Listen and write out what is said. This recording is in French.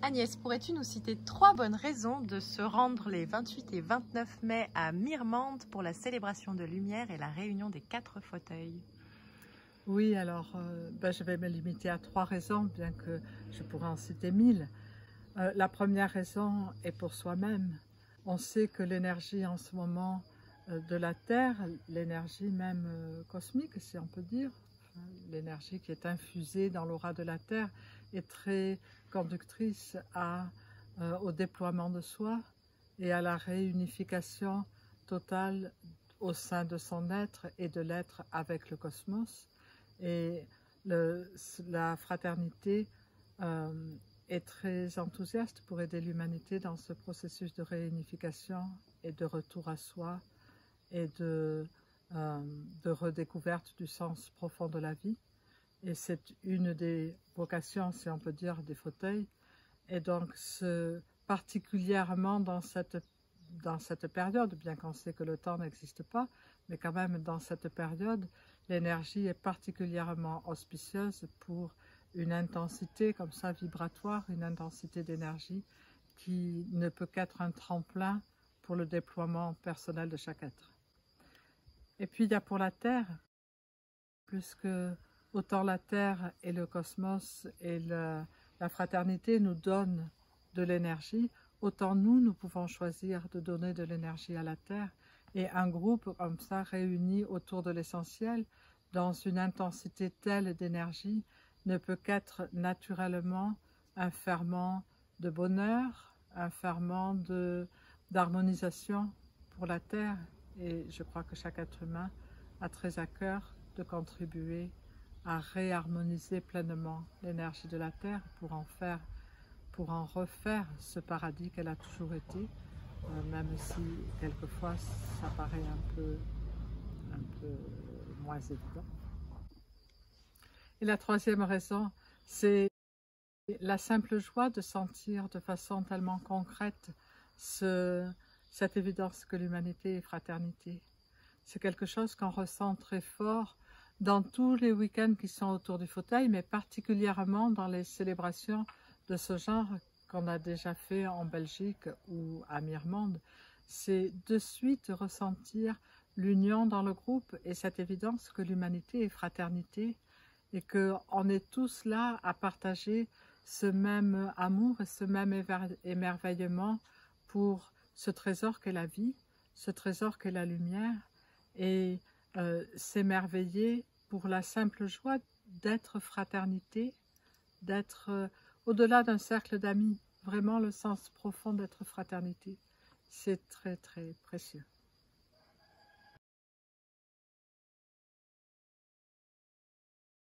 Agnès, pourrais-tu nous citer 3 bonnes raisons de se rendre les 28 et 29 mai à Mirmande pour la célébration de lumière et la réunion des 4 fauteuils? Oui, alors je vais me limiter à 3 raisons, bien que je pourrais en citer 1000. La première raison est pour soi-même. On sait que l'énergie en ce moment de la Terre, l'énergie même cosmique, si on peut dire, l'énergie qui est infusée dans l'aura de la Terre, est très conductrice au déploiement de soi et à la réunification totale au sein de son être et de l'être avec le cosmos. Et la fraternité est très enthousiaste pour aider l'humanité dans ce processus de réunification et de retour à soi et de redécouverte du sens profond de la vie. Et c'est une des vocations, si on peut dire, des fauteuils. Et donc, particulièrement dans cette période, bien qu'on sait que le temps n'existe pas, mais quand même dans cette période, l'énergie est particulièrement auspicieuse pour une intensité comme ça vibratoire, une intensité d'énergie qui ne peut qu'être un tremplin pour le déploiement personnel de chaque être. Et puis il y a pour la Terre, puisque autant la Terre et le cosmos et la fraternité nous donnent de l'énergie, autant nous pouvons choisir de donner de l'énergie à la Terre. Et un groupe comme ça réuni autour de l'essentiel, dans une intensité telle d'énergie, ne peut qu'être naturellement un ferment de bonheur, un ferment d'harmonisation pour la Terre. Et je crois que chaque être humain a très à cœur de contribuer à réharmoniser pleinement l'énergie de la Terre pour en refaire ce paradis qu'elle a toujours été, même si quelquefois ça paraît un peu moins évident. Et la troisième raison, c'est la simple joie de sentir de façon tellement concrète cette évidence que l'humanité est fraternité. C'est quelque chose qu'on ressent très fort dans tous les week-ends qui sont autour du fauteuil, mais particulièrement dans les célébrations de ce genre qu'on a déjà fait en Belgique ou à Mirmande. C'est de suite ressentir l'union dans le groupe et cette évidence que l'humanité est fraternité et qu'on est tous là à partager ce même amour et ce même émerveillement pour ce trésor qu'est la vie, ce trésor qu'est la lumière, et s'émerveiller pour la simple joie d'être fraternité, d'être au-delà d'un cercle d'amis, vraiment le sens profond d'être fraternité. C'est très très précieux.